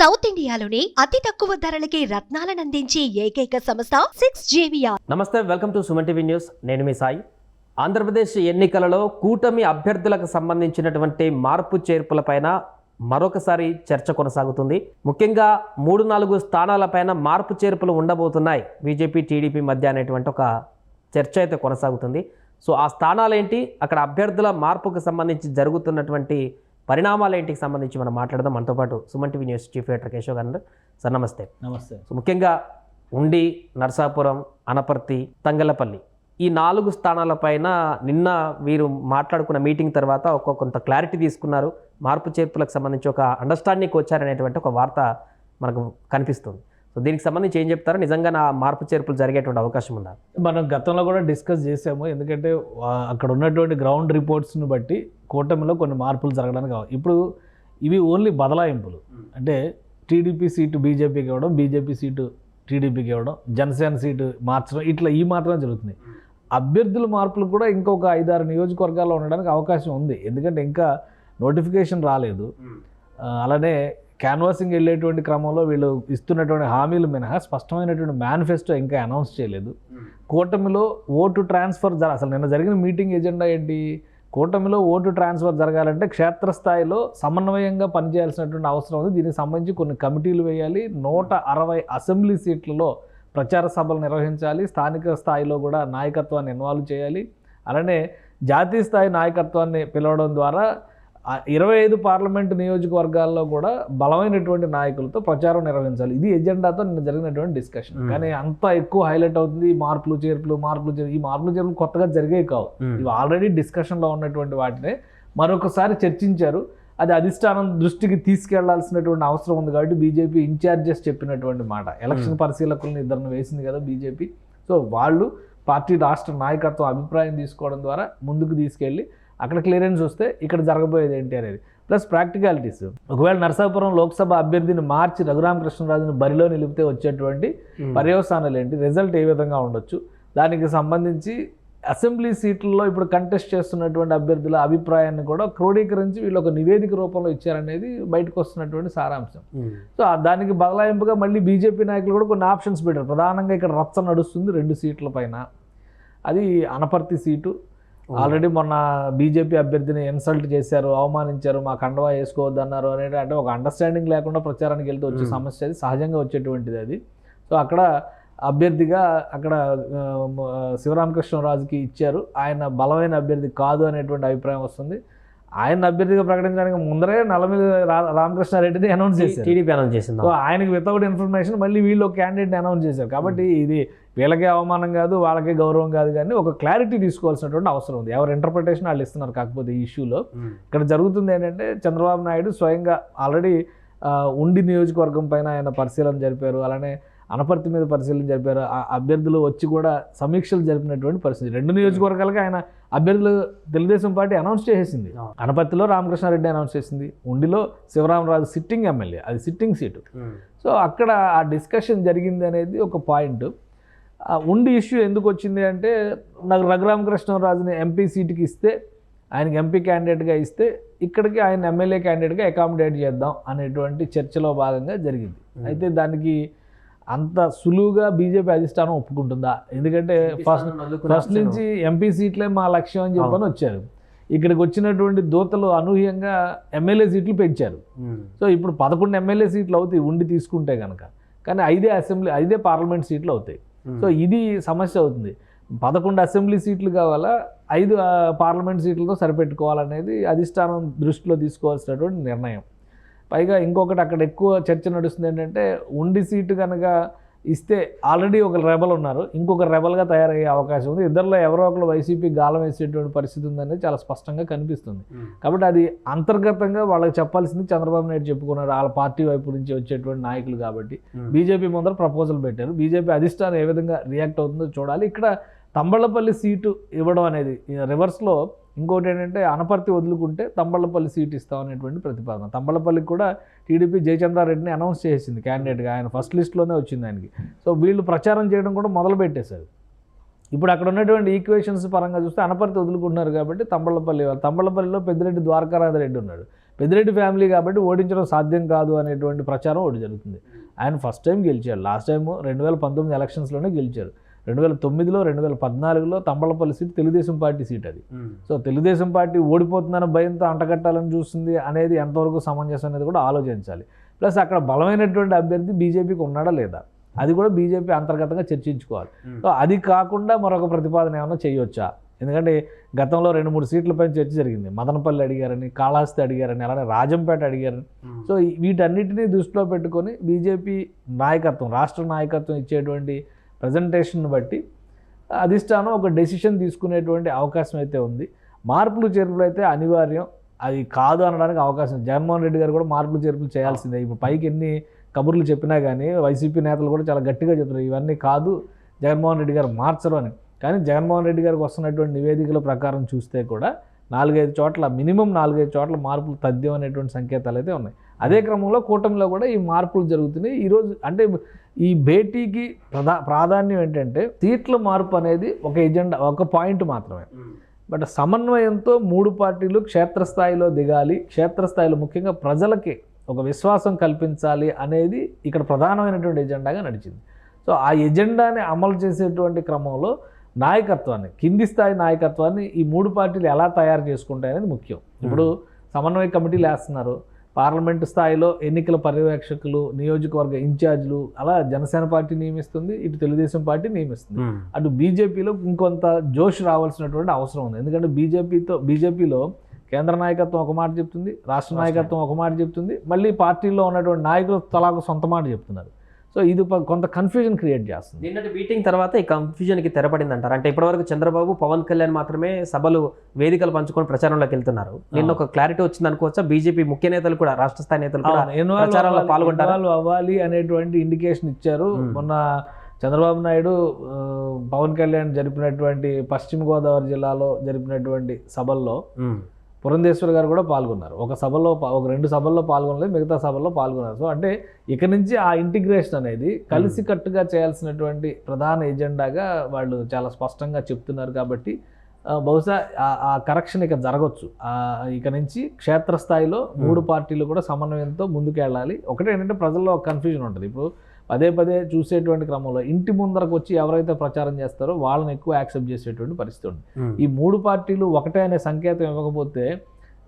South ఇండియాలోని అతి తక్కువ ధరలకి రత్నాలను అందించే ఏకైక సంస్థ 6JVR. నమస్తే, welcome to Suman TV news. నేను మీ సాయి. ఆంధ్రప్రదేశ్ ఎన్నికలలో కూటమి అభ్యర్థులకు సంబంధించినటువంటి మార్పు చేర్పులపైన మరొకసారి చర్చ కొనసాగుతుంది. ముఖ్యంగా 3-4 స్థానాలపైన మార్పు చేర్పులు ఉండబోతున్నాయి బీజేపీ టీడీపీ మధ్య అనేటువంటి ఒక చర్చ అయితే కొనసాగుతుంది. సో ఆ స్థానాలేంటి, అక్కడ అభ్యర్థుల మార్పుకు సంబంధించి జరుగుతున్నటువంటి పరిణామాలేంటికి సంబంధించి మనం మాట్లాడదాం. మనతో పాటు Suman TV news chief editor Keshav గారు. సార్ నమస్తే. నమస్తే. సో ముఖ్యంగా ఉండి, నరసాపురం, అనపర్తి, తంగలపల్లి ఈ 4 స్థానాలపైన నిన్న వీరు మాట్లాడుకున్న మీటింగ్ తర్వాత కొంత క్లారిటీ తీసుకున్నారు. మార్పు చేర్పులకు సంబంధించి ఒక అండర్స్టాండింగ్కి వచ్చారనేటువంటి ఒక వార్త మనకు కనిపిస్తుంది. సో దీనికి సంబంధించి ఏం చెప్తారో, నిజంగా నా మార్పు చేర్పులు జరిగేటువంటి అవకాశం ఉందా? మనం గతంలో కూడా డిస్కస్ చేసాము. ఎందుకంటే అక్కడ ఉన్నటువంటి గ్రౌండ్ రిపోర్ట్స్ని బట్టి కూటమిలో కొన్ని మార్పులు జరగడానికి ఇప్పుడు ఇవి ఓన్లీ బదలాయింపులు. అంటే టీడీపీ సీటు బీజేపీకి ఇవ్వడం, బీజేపీ సీటు టీడీపీకి ఇవ్వడం, జనసేన సీటు మార్చడం, ఇట్లా ఈ మాత్రమే జరుగుతుంది. అభ్యర్థుల మార్పులు కూడా ఇంకొక 5-6 నియోజకవర్గాల్లో ఉండడానికి అవకాశం ఉంది. ఎందుకంటే ఇంకా నోటిఫికేషన్ రాలేదు. అలానే క్యాన్వాసింగ్ వెళ్ళేటువంటి క్రమంలో వీళ్ళు ఇస్తున్నటువంటి హామీలు మినహా స్పష్టమైనటువంటి మేనిఫెస్టో ఇంకా అనౌన్స్ చేయలేదు. కూటమిలో ఓటు ట్రాన్స్ఫర్ అసలు నిన్న జరిగిన మీటింగ్ ఎజెండా ఏంటి? కూటమిలో ఓటు ట్రాన్స్ఫర్ జరగాలంటే క్షేత్రస్థాయిలో సమన్వయంగా పనిచేయాల్సినటువంటి అవసరం ఉంది. దీనికి సంబంధించి కొన్ని కమిటీలు వేయాలి. 160 అసెంబ్లీ సీట్లలో ప్రచార సభలు నిర్వహించాలి. స్థానిక స్థాయిలో కూడా నాయకత్వాన్ని ఇన్వాల్వ్ చేయాలి. అలానే జాతీయ స్థాయి నాయకత్వాన్ని పిలవడం ద్వారా 25 పార్లమెంటు నియోజకవర్గాల్లో కూడా బలమైనటువంటి నాయకులతో ప్రచారం నిర్వహించాలి. ఇది ఎజెండాతో నిన్న జరిగినటువంటి డిస్కషన్. కానీ అంత ఎక్కువ హైలైట్ అవుతుంది ఈ మార్పులు చేర్పులు. ఈ మార్పులు చేర్పులు కొత్తగా జరిగేవి కావు. ఇవి ఆల్రెడీ డిస్కషన్లో ఉన్నటువంటి వాటినే మరొకసారి చర్చించారు. అది అధిష్టానం దృష్టికి తీసుకెళ్లాల్సినటువంటి అవసరం ఉంది. కాబట్టి బీజేపీ ఇన్ఛార్జెస్ చెప్పినటువంటి మాట, ఎలక్షన్ పరిశీలకులను 2 వేసింది కదా బీజేపీ. సో వాళ్ళు పార్టీ రాష్ట్ర నాయకత్వం అభిప్రాయం తీసుకోవడం ద్వారా ముందుకు తీసుకెళ్ళి అక్కడ క్లియరెన్స్ వస్తే ఇక్కడ జరగబోయేది ఏంటి అనేది, ప్లస్ ప్రాక్టికాలిటీస్. ఒకవేళ నరసాపురం లోక్సభ అభ్యర్థిని మార్చి రఘురామకృష్ణరాజును బరిలో నిలిపితే వచ్చేటువంటి పర్యవసానాలు ఏంటి, రిజల్ట్ ఏ విధంగా ఉండొచ్చు, దానికి సంబంధించి అసెంబ్లీ సీట్లలో ఇప్పుడు కంటెస్ట్ చేస్తున్నటువంటి అభ్యర్థుల అభిప్రాయాన్ని కూడా క్రోడీకరించి వీళ్ళు ఒక నివేదిక రూపంలో ఇచ్చారనేది బయటకు వస్తున్నటువంటి సారాంశం. సో దానికి బదలాయింపుగా మళ్ళీ బీజేపీ నాయకులు కూడా కొన్ని ఆప్షన్స్ పెట్టారు. ప్రధానంగా ఇక్కడ రచ్చ నడుస్తుంది 2 సీట్ల పైన. అది అనపర్తి సీటు. ఆల్రెడీ మొన్న బీజేపీ అభ్యర్థిని ఇన్సల్ట్ చేశారు, అవమానించారు, మా కండవా వేసుకోవద్దు అన్నారు అనేది. అంటే ఒక అండర్స్టాండింగ్ లేకుండా ప్రచారానికి వెళ్తే వచ్చే సమస్య, అది సహజంగా వచ్చేటువంటిది అది. సో అక్కడ అభ్యర్థిగా అక్కడ శివరామకృష్ణరాజుకి ఇచ్చారు. ఆయన బలమైన అభ్యర్థి కాదు అనేటువంటి అభిప్రాయం వస్తుంది. ఆయన అభ్యర్థిగా ప్రకటించడానికి ముందరే నల్లమిల్లి రామకృష్ణారెడ్డిని అనౌన్స్ చేశారు, టీడీపీ అనౌన్స్ చేసింది. సో ఆయనకి వితౌట్ ఇన్ఫర్మేషన్ మళ్ళీ వీళ్ళు ఒక క్యాండిడేట్ని అనౌన్స్ చేశారు. కాబట్టి ఇది వీళ్ళకే అవమానం కాదు, వాళ్ళకే గౌరవం కాదు, కానీ ఒక క్లారిటీ తీసుకోవాల్సినటువంటి అవసరం ఉంది. ఎవరు ఇంటర్ప్రిటేషన్ వాళ్ళు ఇస్తున్నారు. కాకపోతే ఈ ఇష్యూలో ఇక్కడ జరుగుతుంది ఏంటంటే, చంద్రబాబు నాయుడు స్వయంగా ఆల్రెడీ ఉండి నియోజకవర్గం పైన ఆయన పరిశీలన జరిపారు. అలానే అనపర్తి మీద పరిశీలన జరిపారు. ఆ అభ్యర్థులు వచ్చి కూడా సమీక్షలు జరిపినటువంటి పరిస్థితి. 2 నియోజకవర్గాలకి ఆయన అభ్యర్థులు తెలుగుదేశం పార్టీ అనౌన్స్ చేసేసింది. అనపర్తిలో రామకృష్ణారెడ్డి అనౌన్స్ చేసింది, ఉండిలో శివరామరాజు సిట్టింగ్ ఎమ్మెల్యే, అది సిట్టింగ్ సీటు. సో అక్కడ ఆ డిస్కషన్ జరిగింది అనేది ఒక పాయింట్. ఉండి ఇష్యూ ఎందుకు వచ్చింది అంటే, నాకు రఘురామకృష్ణరాజుని ఎంపీ సీటుకి ఇస్తే, ఆయనకి ఎంపీ క్యాండిడేట్గా ఇస్తే ఇక్కడికి ఆయన ఎమ్మెల్యే క్యాండిడేట్గా అకామిడేట్ చేద్దాం అనేటువంటి చర్చలో భాగంగా జరిగింది. అయితే దానికి అంత సులువుగా బీజేపీ అధిష్టానం ఒప్పుకుంటుందా? ఎందుకంటే ఫస్ట్ నుంచి ఎంపీ సీట్లే మా లక్ష్యం అని చెప్పని వచ్చారు. ఇక్కడికి వచ్చినటువంటి దూతలు అనూహ్యంగా ఎమ్మెల్యే సీట్లు పెంచారు. సో ఇప్పుడు 11 ఎమ్మెల్యే సీట్లు అవుతాయి ఉండి తీసుకుంటే కనుక, కానీ 5 పార్లమెంట్ సీట్లు అవుతాయి. సో ఇది సమస్య అవుతుంది. 11 అసెంబ్లీ సీట్లు కావాలా, 5 పార్లమెంట్ సీట్లతో సరిపెట్టుకోవాలనేది అధిష్టానం దృష్టిలో తీసుకోవాల్సినటువంటి నిర్ణయం. పైగా ఇంకొకటి అక్కడ ఎక్కువ చర్చ నడుస్తుంది ఏంటంటే, ఉండి సీటు కనుక ఇస్తే ఆల్రెడీ ఒక రెబల్ ఉన్నారు, ఇంకొక రెబల్గా తయారయ్యే అవకాశం ఉంది. ఇద్దరిలో ఎవరో ఒకరు వైసీపీ గాలం వేసేటువంటి పరిస్థితి ఉందనేది చాలా స్పష్టంగా కనిపిస్తుంది. కాబట్టి అది అంతర్గతంగా వాళ్ళకి చెప్పాల్సింది చంద్రబాబు నాయుడు చెప్పుకున్నారు, వాళ్ళ పార్టీ వైపు నుంచి వచ్చేటువంటి నాయకులు. కాబట్టి బీజేపీ ముందర ప్రపోజల్ పెట్టారు. బీజేపీ అధిష్టానం ఏ విధంగా రియాక్ట్ అవుతుందో చూడాలి. ఇక్కడ తంబళ్లపల్లి సీటు ఇవ్వడం అనేది రివర్స్లో ఇంకోటి ఏంటంటే, అనపర్తి వదులుకుంటే తంబళ్లపల్లి సీట్ ఇస్తామనేటువంటి ప్రతిపాదన. తంబళ్లపల్లికి కూడా టీడీపీ జయచంద్రారెడ్డిని అనౌన్స్ చేసింది క్యాండిడేట్గా, ఆయన ఫస్ట్ లిస్ట్లోనే వచ్చింది ఆయనకి. సో వీళ్ళు ప్రచారం చేయడం కూడా మొదలు పెట్టేశారు. ఇప్పుడు అక్కడ ఉన్నటువంటి ఈక్వేషన్స్ పరంగా చూస్తే అనపర్తి వదులుకుంటున్నారు కాబట్టి తంబళ్లపల్లిలో పెద్దిరెడ్డి ద్వారకానాథ్ రెడ్డి ఉన్నాడు. పెద్దిరెడ్డి ఫ్యామిలీ కాబట్టి ఓడించడం సాధ్యం కాదు అనేటువంటి ప్రచారం ఒకటి జరుగుతుంది. ఆయన ఫస్ట్ టైం గెలిచారు, లాస్ట్ టైం 2019 ఎలక్షన్స్లోనే గెలిచారు. 2009లో 2014లో Thamballapalle seat Telugu Desam party seat అది. సో తెలుగుదేశం పార్టీ ఓడిపోతుందన్న భయంతో అంటగట్టాలని చూస్తుంది అనేది ఎంతవరకు సమంజసం అనేది కూడా ఆలోచించాలి. ప్లస్ అక్కడ బలమైనటువంటి అభ్యర్థి బీజేపీకి ఉన్నాడా లేదా అది కూడా బీజేపీ అంతర్గతంగా చర్చించుకోవాలి. సో అది కాకుండా మరొక ప్రతిపాదన ఏమైనా చేయొచ్చా? ఎందుకంటే గతంలో 2-3 సీట్లపై చర్చ జరిగింది. మదనపల్లి అడిగారని, కాళహస్తి అడిగారని, అలానే రాజంపేట అడిగారని. సో వీటన్నిటినీ దృష్టిలో పెట్టుకొని బీజేపీ నాయకత్వం, రాష్ట్ర నాయకత్వం ఇచ్చేటువంటి ప్రజెంటేషన్ బట్టి అధిష్టానం ఒక డెసిషన్ తీసుకునేటువంటి అవకాశం అయితే ఉంది. మార్పులు చేర్పులు అయితే అనివార్యం, అది కాదు అనడానికి అవకాశం. జగన్మోహన్ రెడ్డి గారు కూడా మార్పులు చేర్పులు చేయాల్సిందే. ఇప్పుడు పైకి ఎన్ని కబుర్లు చెప్పినా కానీ వైసీపీ నేతలు కూడా చాలా గట్టిగా చెప్తున్నారు ఇవన్నీ కాదు, జగన్మోహన్ రెడ్డి గారు మార్చరు అని. కానీ జగన్మోహన్ రెడ్డి గారికి వస్తున్నటువంటి నివేదికల ప్రకారం చూస్తే కూడా 4-5 చోట్ల, మినిమం 4-5 చోట్ల మార్పులు తథ్యం అనేటువంటి సంకేతాలు అయితే ఉన్నాయి. అదే క్రమంలో కూటమిలో కూడా ఈ మార్పులు జరుగుతున్నాయి. ఈరోజు అంటే ఈ భేటీకి ప్రాధాన్యం ఏంటంటే సీట్ల మార్పు అనేది ఒక ఎజెండా, ఒక పాయింట్ మాత్రమే. బట్ సమన్వయంతో 3 పార్టీలు క్షేత్రస్థాయిలో దిగాలి, క్షేత్రస్థాయిలో ముఖ్యంగా ప్రజలకి ఒక విశ్వాసం కల్పించాలి అనేది ఇక్కడ ప్రధానమైనటువంటి ఎజెండాగా నడిచింది. సో ఆ ఎజెండాని అమలు చేసేటువంటి క్రమంలో నాయకత్వాన్ని, కింది స్థాయి నాయకత్వాన్ని ఈ 3 పార్టీలు ఎలా తయారు చేసుకుంటాయనేది ముఖ్యం. ఇప్పుడు సమన్వయ కమిటీలు వేస్తున్నారు, పార్లమెంటు స్థాయిలో ఎన్నికల పర్యవేక్షకులు, నియోజకవర్గ ఇన్ఛార్జీలు అలా జనసేన పార్టీ నియమిస్తుంది, ఇటు తెలుగుదేశం పార్టీ నియమిస్తుంది. అటు బీజేపీలో ఇంకొంత జోష్ రావాల్సినటువంటి అవసరం ఉంది. ఎందుకంటే బీజేపీలో కేంద్ర నాయకత్వం ఒక మాట చెప్తుంది, రాష్ట్ర నాయకత్వం ఒక మాట చెప్తుంది, మళ్ళీ పార్టీల్లో ఉన్నటువంటి నాయకులు తలాకు సొంత మాట చెప్తున్నారు. సో ఇది కొంత కన్ఫ్యూజన్ క్రియేట్ చేస్తుంది. నిన్నటి మీటింగ్ తర్వాత ఈ కన్ఫ్యూజన్కి తెరపడింది అంటారు. అంటే ఇప్పటివరకు చంద్రబాబు, పవన్ కళ్యాణ్ మాత్రమే సభలు, వేదికలు పంచుకొని ప్రచారంలోకి వెళ్తున్నారు. నిన్న ఒక క్లారిటీ వచ్చింది అనుకోవచ్చా? బీజేపీ ముఖ్య నేతలు కూడా, రాష్ట్ర స్థాయి నేతలు కూడా ప్రచారంలో పాల్గొంటారు, అవ్వాలి అనేటువంటి ఇండికేషన్ ఇచ్చారు. మొన్న చంద్రబాబు నాయుడు పవన్ కళ్యాణ్ జరిపినటువంటి పశ్చిమ గోదావరి జిల్లాలో జరిపినటువంటి సభల్లో పురంధేశ్వర్ గారు కూడా పాల్గొన్నారు. ఒక 2 సభల్లో పాల్గొనలేదు, మిగతా సభల్లో పాల్గొన్నారు. సో అంటే ఇక నుంచి ఆ ఇంటిగ్రేషన్ అనేది కలిసికట్టుగా చేయాల్సినటువంటి ప్రధాన ఎజెండాగా వాళ్ళు చాలా స్పష్టంగా చెప్తున్నారు. కాబట్టి బహుశా ఆ కరెక్షన్ ఇక జరగవచ్చు. ఇక నుంచి క్షేత్రస్థాయిలో 3 పార్టీలు కూడా సమన్వయంతో ముందుకెళ్ళాలి. ఒకటే ఏంటంటే ప్రజల్లో కన్ఫ్యూజన్ ఉంటుంది. ఇప్పుడు పదే చూసేటువంటి క్రమంలో ఇంటి ముందరకు వచ్చి ఎవరైతే ప్రచారం చేస్తారో వాళ్ళని ఎక్కువ యాక్సెప్ట్ చేసేటువంటి పరిస్థితి ఉంది. ఈ 3 పార్టీలు ఒకటే అనే సంకేతం ఇవ్వకపోతే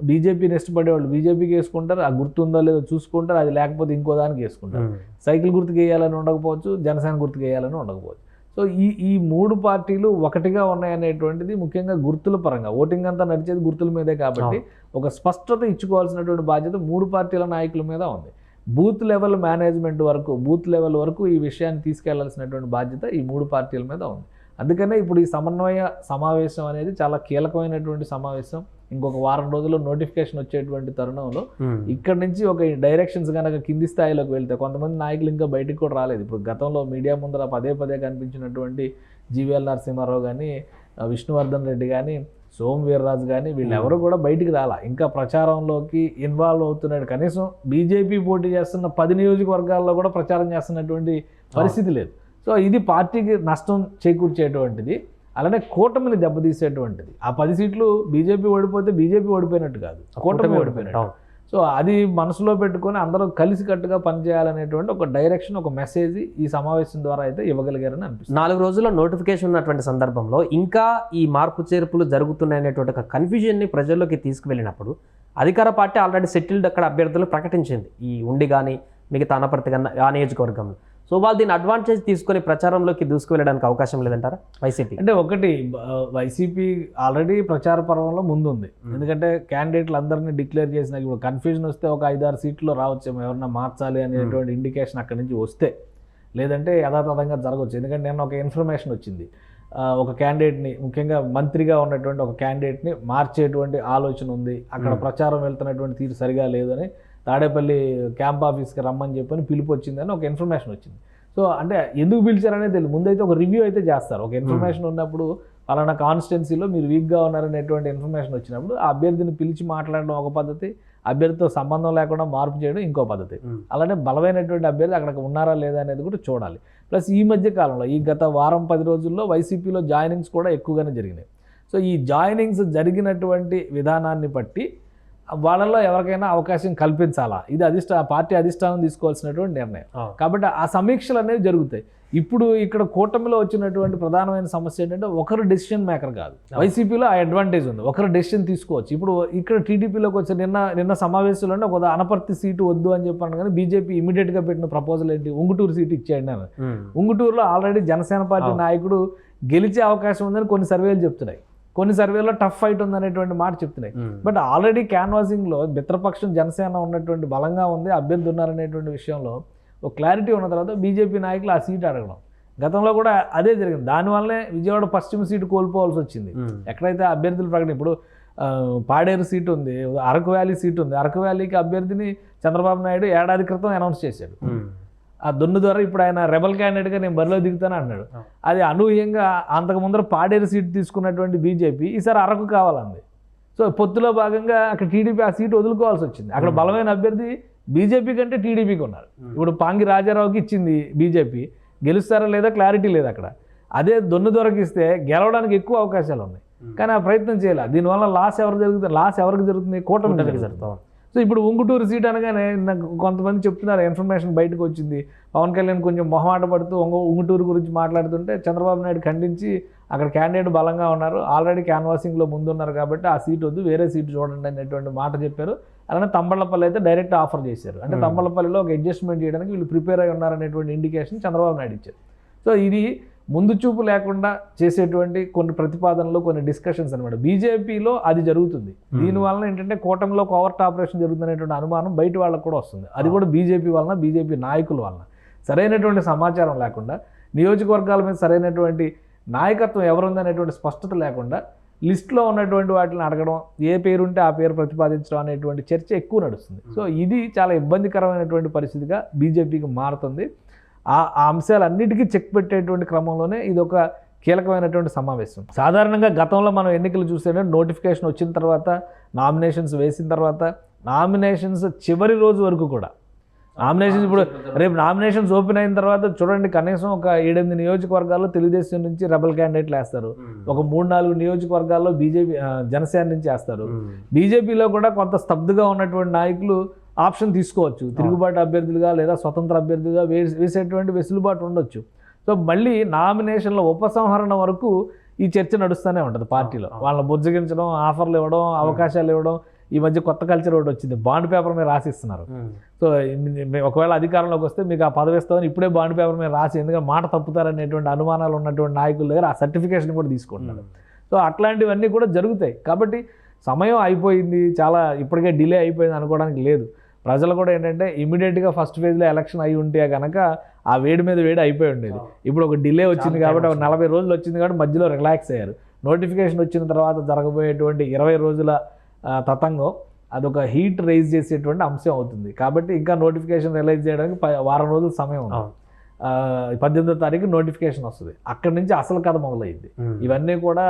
బీజేపీని ఇష్టపడేవాళ్ళు బీజేపీకి వేసుకుంటారు, ఆ గుర్తు ఉందో లేదో చూసుకుంటారు, అది లేకపోతే ఇంకో దానికి వేసుకుంటారు. సైకిల్ గుర్తుకు వేయాలని ఉండకపోవచ్చు, జనసేన గుర్తుకు వేయాలని ఉండకపోవచ్చు. సో ఈ 3 పార్టీలు ఒకటిగా ఉన్నాయనేటువంటిది ముఖ్యంగా గుర్తుల పరంగా, ఓటింగ్ అంతా నడిచేది గుర్తుల మీదే కాబట్టి ఒక స్పష్టత ఇచ్చుకోవాల్సినటువంటి బాధ్యత 3 పార్టీల నాయకుల మీద ఉంది. బూత్ లెవెల్ మేనేజ్మెంట్ వరకు, బూత్ లెవెల్ వరకు ఈ విషయాన్ని తీసుకెళ్లాల్సినటువంటి బాధ్యత ఈ 3 పార్టీల మీద ఉంది. అందుకనే ఇప్పుడు ఈ సమన్వయ సమావేశం అనేది చాలా కీలకమైనటువంటి సమావేశం. ఇంకొక వారం రోజుల్లో నోటిఫికేషన్ వచ్చేటువంటి తరుణంలో ఇక్కడి నుంచి ఒక డైరెక్షన్స్ కనుక కింది స్థాయిలోకి వెళ్తే, కొంతమంది నాయకులు ఇంకా బయటికి కూడా రాలేదు. ఇప్పుడు గతంలో మీడియా ముందర పదే కనిపించినటువంటి జీవీఎల్ నరసింహారావు కానీ, విష్ణువర్ధన్ రెడ్డి కానీ, సోము వీర్రాజు కానీ వీళ్ళెవరూ కూడా బయటికి రాలా, ఇంకా ప్రచారంలోకి ఇన్వాల్వ్ అవుతున్నాడు. కనీసం బీజేపీ పోటీ చేస్తున్న 10 నియోజకవర్గాల్లో కూడా ప్రచారం చేస్తున్నటువంటి పరిస్థితి లేదు. సో ఇది పార్టీకి నష్టం చేకూర్చేటువంటిది, అలానే కూటమిని దెబ్బతీసేటువంటిది. ఆ 10 సీట్లు బీజేపీ ఓడిపోతే బీజేపీ ఓడిపోయినట్టు కాదు, కూటమి ఓడిపోయినట్టు. సో అది మనసులో పెట్టుకొని అందరూ కలిసికట్టుగా పనిచేయాలనేటువంటి ఒక డైరెక్షన్, ఒక మెసేజ్ ఈ సమావేశం ద్వారా అయితే ఇవ్వగలిగారని అనిపిస్తుంది. 4 రోజుల్లో నోటిఫికేషన్ ఉన్నటువంటి సందర్భంలో ఇంకా ఈ మార్పు చేర్పులు జరుగుతున్నాయనేటువంటి ఒక కన్ఫ్యూజన్ని ప్రజల్లోకి తీసుకువెళ్ళినప్పుడు అధికార పార్టీ ఆల్రెడీ సెటిల్డ్ అక్కడ అభ్యర్థులు ప్రకటించింది, ఈ ఉండి కానీ మిగతా అనపర్తి కానీ ఆ నియోజకవర్గంలో. సో వాళ్ళు దీన్ని అడ్వాంటేజ్ తీసుకొని ప్రచారంలోకి దూసుకువెళ్ళడానికి అవకాశం లేదంటారా వైసీపీ? అంటే ఒకటి, వైసీపీ ఆల్రెడీ ప్రచార పర్వంలో ముందుంది. ఎందుకంటే క్యాండిడేట్లు అందరినీ డిక్లేర్ చేసిన, ఇప్పుడు కన్ఫ్యూజన్ వస్తే ఒక 5-6 సీట్లు రావచ్చేమో, ఎవరన్నా మార్చాలి అనేటువంటి ఇండికేషన్ అక్కడి నుంచి వస్తే, లేదంటే యథాతథంగా జరగవచ్చు. ఎందుకంటే నేను ఒక ఇన్ఫర్మేషన్ వచ్చింది, ఒక క్యాండిడేట్ని, ముఖ్యంగా మంత్రిగా ఉన్నటువంటి ఒక క్యాండిడేట్ని మార్చేటువంటి ఆలోచన ఉంది, అక్కడ ప్రచారం వెళ్తున్నటువంటి తీరు సరిగా లేదని తాడేపల్లి క్యాంప్ ఆఫీస్కి రమ్మని చెప్పని పిలుపు వచ్చిందని ఒక ఇన్ఫర్మేషన్ వచ్చింది. సో అంటే ఎందుకు పిలిచారనేది తెలియదు. ముందైతే ఒక రివ్యూ అయితే చేస్తారు. ఒక ఇన్ఫర్మేషన్ ఉన్నప్పుడు పలానా కాన్స్టిట్యున్సీలో మీరు వీక్గా ఉన్నారనేటువంటి ఇన్ఫర్మేషన్ వచ్చినప్పుడు ఆ అభ్యర్థిని పిలిచి మాట్లాడడం ఒక పద్ధతి, అభ్యర్థితో సంబంధం లేకుండా మార్పు చేయడం ఇంకో పద్ధతి. అలానే బలమైనటువంటి అభ్యర్థి అక్కడ ఉన్నారా లేదా అనేది కూడా చూడాలి. ప్లస్ ఈ మధ్య కాలంలో ఈ గత వారం 10 రోజుల్లో వైసీపీలో జాయినింగ్స్ కూడా ఎక్కువగానే జరిగినాయి. సో ఈ జాయినింగ్స్ జరిగినటువంటి విధానాన్ని బట్టి వాళ్ళలో ఎవరికైనా అవకాశం కల్పించాలా, ఇది పార్టీ అధిష్టానం తీసుకోవాల్సినటువంటి నిర్ణయం. కాబట్టి ఆ సమీక్షలు అనేవి జరుగుతాయి. ఇప్పుడు ఇక్కడ కూటమిలో వచ్చినటువంటి ప్రధానమైన సమస్య ఏంటంటే ఒకరు డెసిషన్ మేకర్ కాదు. వైసీపీలో ఆ అడ్వాంటేజ్ ఉంది, ఒకరు డెసిషన్ తీసుకోవచ్చు. ఇప్పుడు ఇక్కడ టీడీపీలోకి వచ్చే నిన్న సమావేశంలో ఒక అనపర్తి సీటు వద్దు అని చెప్పాను, కానీ బీజేపీ ఇమీడియట్గా పెట్టిన ప్రపోజల్ ఏంటి, ఉంగుటూరు సీటు ఇచ్చేయండి అని. ఉంగుటూరులో ఆల్రెడీ జనసేన పార్టీ నాయకుడు గెలిచే అవకాశం ఉందని కొన్ని సర్వేలు చెప్తున్నాయి, కొన్ని సర్వేలో టఫ్ ఫైట్ ఉందనేటువంటి మాట చెప్తున్నాయి. బట్ ఆల్రెడీ క్యాన్వాసింగ్లో మిత్రపక్షం జనసేన ఉన్నటువంటి బలంగా ఉంది, అభ్యర్థి ఉన్నారనేటువంటి విషయంలో ఒక క్లారిటీ ఉన్న తర్వాత బీజేపీ నాయకులు ఆ సీట్ అడగడం, గతంలో కూడా అదే జరిగింది. దానివల్లనే విజయవాడ పశ్చిమ సీటు కోల్పోవాల్సి వచ్చింది. ఎక్కడైతే అభ్యర్థులు ప్రకటన, ఇప్పుడు పాడేరు సీటు ఉంది, అరకు వ్యాలీ సీటు ఉంది, అరకు వ్యాలీకి అభ్యర్థిని చంద్రబాబు నాయుడు ఏడాది క్రితం అనౌన్స్ చేశాడు. ఆ దొన్ను ద్వారా ఇప్పుడు ఆయన రెబల్ క్యాండిడేట్గా నేను బరిలో దిగుతాను అన్నాడు. అది అనూహ్యంగా అంతకు ముందర పాడేరు సీటు తీసుకున్నటువంటి బీజేపీ ఈసారి అరకు కావాలంది. సో పొత్తులో భాగంగా అక్కడ టీడీపీ ఆ సీటు వదులుకోవాల్సి వచ్చింది. అక్కడ బలమైన అభ్యర్థి బీజేపీ కంటే టీడీపీకి ఉన్నారు. ఇప్పుడు పాంగి రాజారావుకి ఇచ్చింది బీజేపీ, గెలుస్తారా లేదా క్లారిటీ లేదు అక్కడ. అదే దొన్ను దొరకి ఇస్తే గెలవడానికి ఎక్కువ అవకాశాలు ఉన్నాయి, కానీ ఆ ప్రయత్నం చేయాలి. దీనివల్ల లాస్ ఎవరికి జరుగుతుంది, కూటమికి జరుగుతుంది. సో ఇప్పుడు ఉంగుటూరు సీట్ అనగానే నాకు కొంతమంది చెప్తున్నారు, ఇన్ఫర్మేషన్ బయటకు వచ్చింది, పవన్ కళ్యాణ్ కొంచెం మొహమాట పడుతూ ఉంగుటూరు గురించి మాట్లాడుతుంటే చంద్రబాబు నాయుడు ఖండించి అక్కడ క్యాండిడేట్ బలంగా ఉన్నారు, ఆల్రెడీ క్యాన్వాసింగ్లో ముందున్నారు కాబట్టి ఆ సీట్ వద్దు, వేరే సీట్ చూడండి అనేటువంటి మాట చెప్పారు. అలానే తంబళ్లపల్లి అయితే డైరెక్ట్ ఆఫర్ చేశారు. అంటే తంబళ్లపల్లిలో ఒక అడ్జస్ట్మెంట్ చేయడానికి వీళ్ళు ప్రిపేర్ అయి ఉన్నారనేటువంటి ఇండికేషన్ చంద్రబాబు నాయుడు ఇచ్చారు. సో ఇది ముందు చూపు లేకుండా చేసేటువంటి కొన్ని ప్రతిపాదనలు, కొన్ని డిస్కషన్స్ అనమాట. బీజేపీలో అది జరుగుతుంది. దీనివల్ల ఏంటంటే కూటమిలో కోవర్ట్ ఆపరేషన్ జరుగుతుందనేటువంటి అనుమానం బయట వాళ్ళకు కూడా వస్తుంది. అది కూడా బీజేపీ వలన, బీజేపీ నాయకుల వలన. సరైనటువంటి సమాచారం లేకుండా, నియోజకవర్గాల మీద సరైనటువంటి నాయకత్వం ఎవరుందనేటువంటి స్పష్టత లేకుండా లిస్టులో ఉన్నటువంటి వాటిని అడగడం, ఏ పేరు ఉంటే ఆ పేరు ప్రతిపాదించడం అనేటువంటి చర్చ ఎక్కువ నడుస్తుంది. సో ఇది చాలా ఇబ్బందికరమైనటువంటి పరిస్థితిగా బీజేపీకి మారుతుంది. ఆ అంశాలన్నిటికీ చెక్ పెట్టేటువంటి క్రమంలోనే ఇది ఒక కీలకమైనటువంటి సమావేశం. సాధారణంగా గతంలో మనం ఎన్నికలు చూస్తే నోటిఫికేషన్ వచ్చిన తర్వాత, నామినేషన్స్ వేసిన తర్వాత, నామినేషన్స్ చివరి రోజు వరకు కూడా నామినేషన్స్, ఇప్పుడు రేపు నామినేషన్స్ ఓపెన్ అయిన తర్వాత చూడండి, కనీసం ఒక 7-8 నియోజకవర్గాల్లో తెలుగుదేశం నుంచి రెబల్ క్యాండిడేట్లు వేస్తారు, ఒక 3-4 నియోజకవర్గాల్లో బీజేపీ జనసేన నుంచి వేస్తారు. బీజేపీలో కూడా కొంత స్తబ్దుగా ఉన్నటువంటి నాయకులు ఆప్షన్ తీసుకోవచ్చు, తిరుగుబాటు అభ్యర్థులుగా లేదా స్వతంత్ర అభ్యర్థులుగా వేసేటువంటి వెసులుబాటు ఉండొచ్చు. సో మళ్ళీ నామినేషన్ల ఉపసంహరణ వరకు ఈ చర్చ నడుస్తూనే ఉంటుంది పార్టీలో. వాళ్ళని బుజ్జగించడం, ఆఫర్లు ఇవ్వడం, అవకాశాలు ఇవ్వడం. ఈ మధ్య కొత్త కల్చర్ ఒకటి వచ్చింది, బాండ్ పేపర్ మీద రాసిస్తున్నారు. సో ఒకవేళ అధికారంలోకి వస్తే మీకు ఆ పదవి ఇస్తామని ఇప్పుడే బాండ్ పేపర్ మీద రాసి, ఎందుకంటే మాట తప్పుతారనేటువంటి అనుమానాలు ఉన్నటువంటి నాయకుల దగ్గర ఆ సర్టిఫికేషన్ కూడా తీసుకుంటున్నారు. సో అట్లాంటివన్నీ కూడా జరుగుతాయి. కాబట్టి సమయం అయిపోయింది, చాలా ఇప్పటికే డిలే అయిపోయింది అనుకోవడానికి లేదు. ప్రజలు కూడా ఏంటంటే ఇమీడియట్గా ఫస్ట్ ఫేజ్లో ఎలక్షన్ అయి ఉంటే కనుక ఆ వేడి మీద వేడి అయిపోయి ఉండేది. ఇప్పుడు ఒక డిలే వచ్చింది కాబట్టి, ఒక 40 రోజులు వచ్చింది కాబట్టి మధ్యలో రిలాక్స్ అయ్యారు. నోటిఫికేషన్ వచ్చిన తర్వాత జరగబోయేటువంటి 20 రోజుల తతంగం అదొక హీట్ రైజ్ చేసేటువంటి అంశం అవుతుంది. కాబట్టి ఇంకా నోటిఫికేషన్ రిలీజ్ చేయడానికి 1 వారం రోజుల సమయం ఉంది. 18వ తారీఖు నోటిఫికేషన్ వస్తుంది. అక్కడి నుంచి అసలు కథ మొదలైంది. ఇవన్నీ కూడా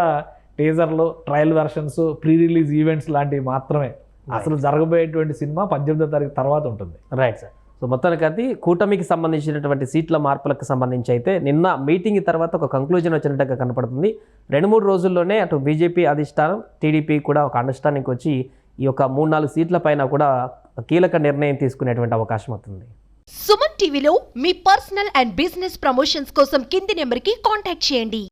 టీజర్లు, trial versions, pre release events లాంటివి మాత్రమే. అసలు జరగబోయేటువంటి సినిమా 18వ తారీఖు తర్వాత ఉంటుంది. Right sir. సో మొత్తానికి అది కూటమికి సంబంధించినటువంటి సీట్ల మార్పులకు సంబంధించి అయితే నిన్న మీటింగ్ తర్వాత ఒక కంక్లూజన్ వచ్చినట్టుగా కనపడుతుంది. 2-3 రోజుల్లోనే అటు బీజేపీ అధిష్టానం, టీడీపీ కూడా ఒక అండర్స్టాండింగ్కి వచ్చి ఈ యొక్క 3-4 సీట్ల పైన కూడా కీలక నిర్ణయం తీసుకునేటువంటి అవకాశం అవుతుంది. సుమన్ టీవీలో మీ పర్సనల్ అండ్ బిజినెస్ ప్రమోషన్స్ కోసం కింది నెంబర్కి కాంటాక్ట్ చేయండి.